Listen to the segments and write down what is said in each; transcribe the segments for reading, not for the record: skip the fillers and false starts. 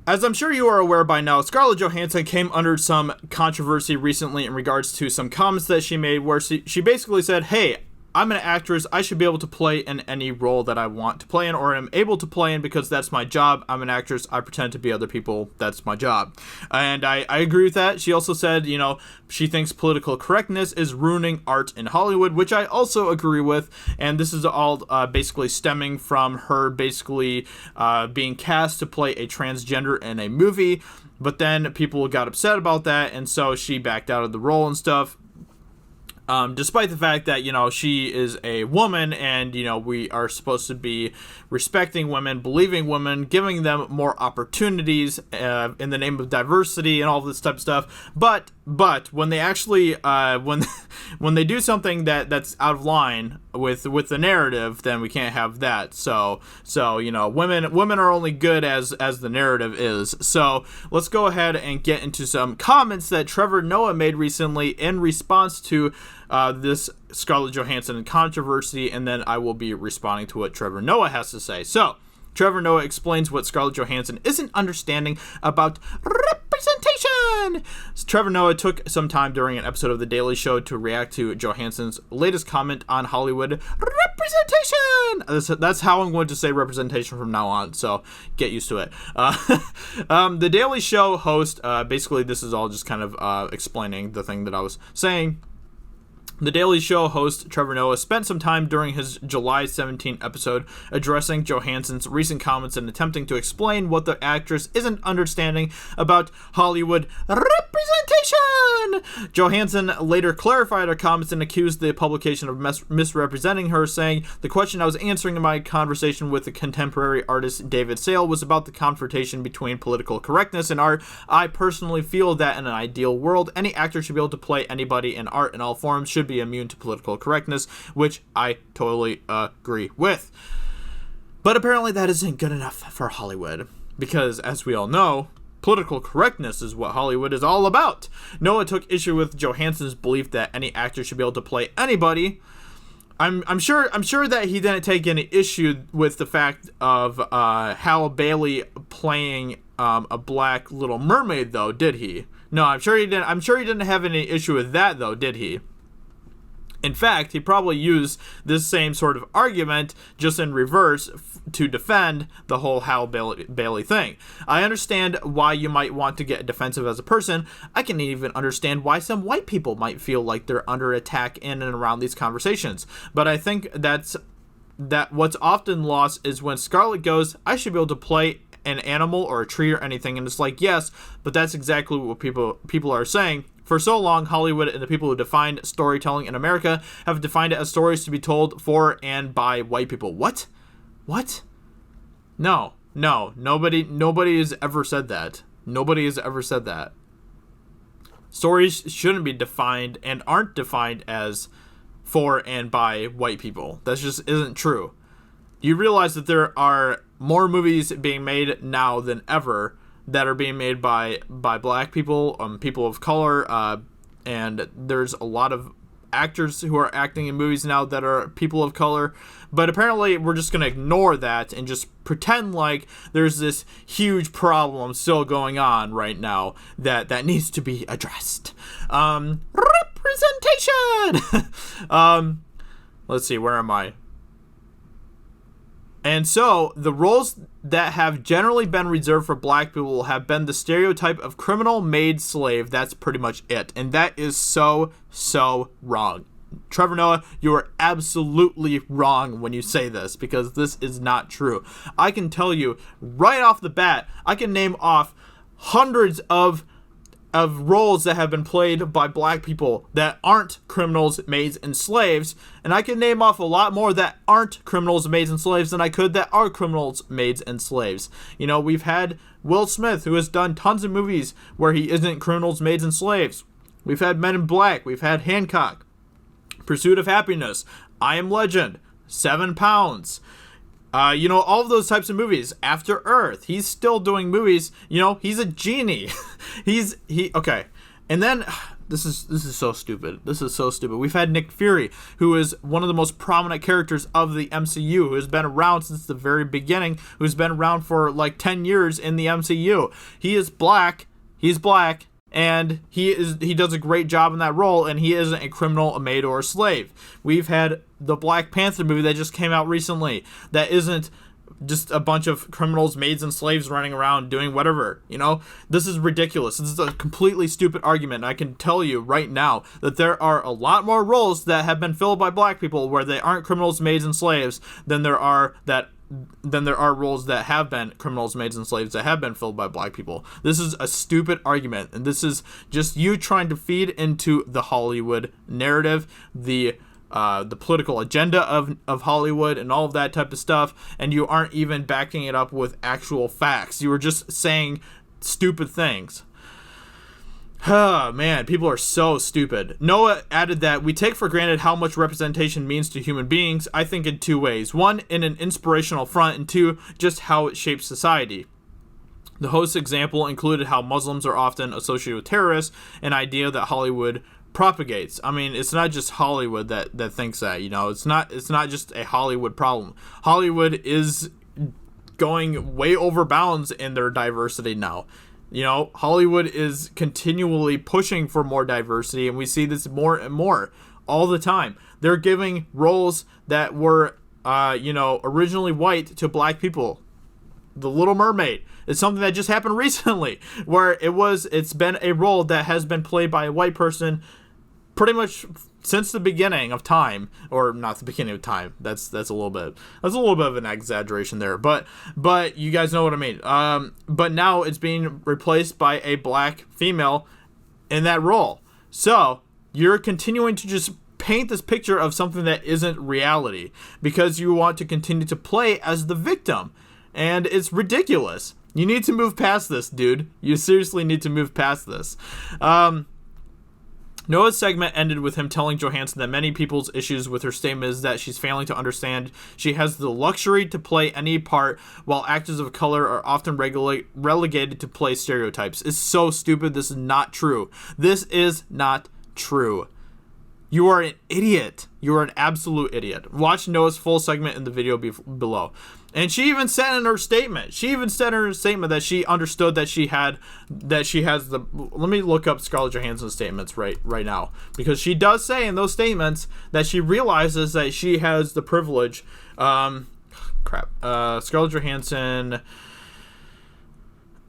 As I'm sure you are aware by now, Scarlett Johansson came under some controversy recently in regards to some comments that she made where she basically said, hey, I'm an actress. I should be able to play in any role that I want to play in or am able to play in because that's my job. I'm an actress. I pretend to be other people. That's my job. And I agree with that. She also said, she thinks political correctness is ruining art in Hollywood, which I also agree with. And this is all basically stemming from her basically being cast to play a transgender in a movie. But then people got upset about that. And so she backed out of the role and stuff. Despite the fact that, she is a woman and, we are supposed to be respecting women, believing women, giving them more opportunities in the name of diversity and all this type of stuff. But when they actually, when they do something that's out of line with the narrative, then we can't have that. So women are only good as the narrative is. So let's go ahead and get into some comments that Trevor Noah made recently in response to this Scarlett Johansson controversy, and then I will be responding to what Trevor Noah has to say. So, Trevor Noah explains what Scarlett Johansson isn't understanding about representation. So Trevor Noah took some time during an episode of The Daily Show to react to Johansson's latest comment on Hollywood representation. That's how I'm going to say representation from now on, so get used to it. The Daily Show host, basically this is all just kind of explaining the thing that I was saying. The Daily Show host Trevor Noah spent some time during his July 17 episode addressing Johansson's recent comments and attempting to explain what the actress isn't understanding about Hollywood representation. Johansson later clarified her comments and accused the publication of misrepresenting her, saying, "The question I was answering in my conversation with the contemporary artist David Sale was about the confrontation between political correctness and art. I personally feel that in an ideal world, any actor should be able to play anybody in art in all forms, should be immune to political correctness," which I totally agree with. But apparently that isn't good enough for Hollywood, because as we all know, political correctness is what Hollywood is all about. Noah took issue with Johansson's belief that any actor should be able to play anybody. I'm sure that he didn't take any issue with the fact of Halle Bailey playing a black Little Mermaid, though, did he? No, I'm sure he didn't. I'm sure he didn't have any issue with that, though, did he? In fact, he probably used this same sort of argument just in reverse to defend the whole Halle Bailey thing. I understand why you might want to get defensive as a person. I can even understand why some white people might feel like they're under attack in and around these conversations. But I think that what's often lost is when Scarlett goes, "I should be able to play an animal or a tree or anything," and it's like, yes, but that's exactly what people are saying. For so long, Hollywood and the people who defined storytelling in America have defined it as stories to be told for and by white people. What? No. Nobody has ever said that. Nobody has ever said that. Stories shouldn't be defined and aren't defined as for and by white people. That just isn't true. You realize that there are more movies being made now than ever that are being made by black people, people of color, and there's a lot of actors who are acting in movies now that are people of color. But apparently we're just going to ignore that and just pretend like there's this huge problem still going on right now that needs to be addressed. Representation! Let's see, where am I? And so, the roles that have generally been reserved for black people have been the stereotype of criminal maid slave. That's pretty much it. And that is so wrong. Trevor Noah, you are absolutely wrong when you say this, because this is not true. I can tell you right off the bat, I can name off hundreds of roles that have been played by black people that aren't criminals, maids, and slaves, and I can name off a lot more that aren't criminals, maids, and slaves than I could that are criminals, maids, and slaves. We've had Will Smith, who has done tons of movies where he isn't criminals, maids, and slaves. We've had Men in Black. We've had Hancock, Pursuit of Happiness, I Am Legend, 7 Pounds. All of those types of movies. After Earth, he's still doing movies. He's a genie. Okay. And then This is so stupid. This is so stupid. We've had Nick Fury, who is one of the most prominent characters of the MCU, who has been around since the very beginning, who's been around for like 10 years in the MCU. He is black. He's black. And he does a great job in that role, and he isn't a criminal, a maid, or a slave. We've had the Black Panther movie that just came out recently that isn't just a bunch of criminals, maids, and slaves running around doing whatever, you know? This is ridiculous. This is a completely stupid argument. I can tell you right now that there are a lot more roles that have been filled by black people where they aren't criminals, maids, and slaves than there are roles that have been criminals, maids, and slaves that have been filled by black people. This is a stupid argument, and this is just you trying to feed into the Hollywood narrative, the political agenda of Hollywood and all of that type of stuff, and you aren't even backing it up with actual facts. You were just saying stupid things. Oh, man, people are so stupid. Noah added that we take for granted how much representation means to human beings, I think in two ways. One, in an inspirational front, and two, just how it shapes society. The host's example included how Muslims are often associated with terrorists, an idea that Hollywood propagates. I mean, it's not just Hollywood that thinks that, you know. It's not just a Hollywood problem. Hollywood is going way over bounds in their diversity now. You know, Hollywood is continually pushing for more diversity, and we see this more and more all the time. They're giving roles that were, originally white to black people. The Little Mermaid is something that just happened recently, where it's been a role that has been played by a white person pretty much since the beginning of time, or not the beginning of time. That's a little bit of an exaggeration there, but you guys know what I mean. But now it's being replaced by a black female in that role. So you're continuing to just paint this picture of something that isn't reality because you want to continue to play as the victim, and it's ridiculous. You need to move past this, dude. You seriously need to move past this. Noah's segment ended with him telling Johansson that many people's issues with her statement is that she's failing to understand she has the luxury to play any part, while actors of color are often relegated to play stereotypes. It's so stupid. This is not true. This is not true. You are an idiot. You are an absolute idiot. Watch Noah's full segment in the video below. And she even said in her statement, that she understood that she has the. Let me look up Scarlett Johansson's statements right now, because she does say in those statements that she realizes that she has the privilege. Scarlett Johansson.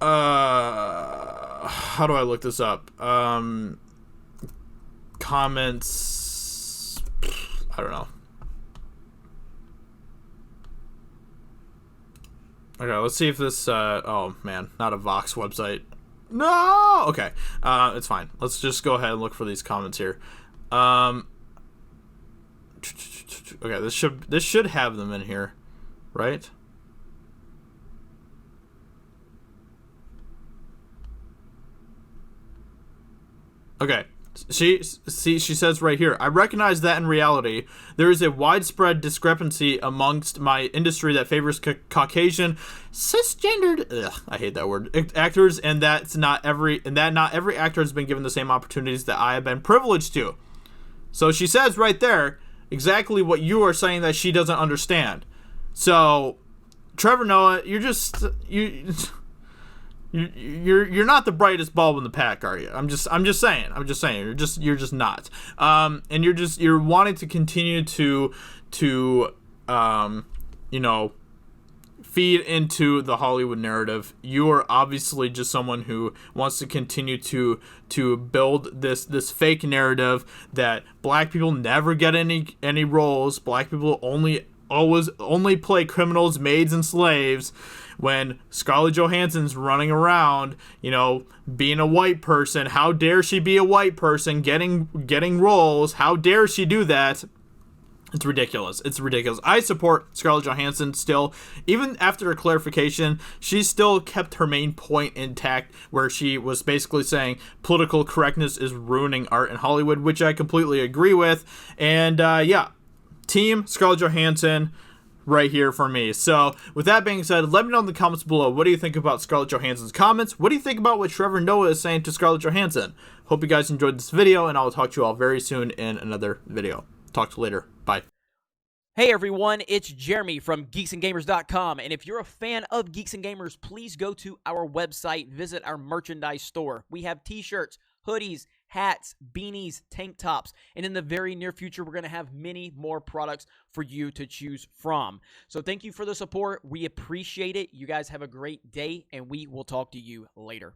How do I look this up? Comments. I don't know. Okay, let's see if this, oh man, not a Vox website. No! Okay, it's fine. Let's just go ahead and look for these comments here. Okay, this should have them in here, right? Okay. She says right here, I recognize that in reality, there is a widespread discrepancy amongst my industry that favors Caucasian, cisgendered, I hate that word, actors, and that not every actor has been given the same opportunities that I have been privileged to. So she says right there exactly what you are saying that she doesn't understand. So, Trevor Noah, you're not the brightest bulb in the pack, are you? I'm just saying. You're just not. And you're wanting to continue to feed into the Hollywood narrative. You are obviously just someone who wants to continue to build this fake narrative that black people never get any roles. Black people only play criminals, maids, and slaves. When Scarlett Johansson's running around, being a white person, how dare she be a white person getting roles? How dare she do that? It's ridiculous. I support Scarlett Johansson still. Even after her clarification, she still kept her main point intact, where she was basically saying political correctness is ruining art in Hollywood, which I completely agree with. And Team Scarlett Johansson, right here for me. So with that being said, let me know in the comments below, what do you think about Scarlett Johansson's comments? What do you think about what Trevor Noah is saying to Scarlett Johansson? Hope you guys enjoyed this video, and I will talk to you all very soon in another video. Talk to you later. Bye. Hey everyone, it's Jeremy from geeksandgamers.com, and if you're a fan of Geeks and Gamers, please go to our website, visit our merchandise store. We have t-shirts, hoodies, hats, beanies, tank tops, and in the very near future, we're going to have many more products for you to choose from. So thank you for the support. We appreciate it. You guys have a great day, and we will talk to you later.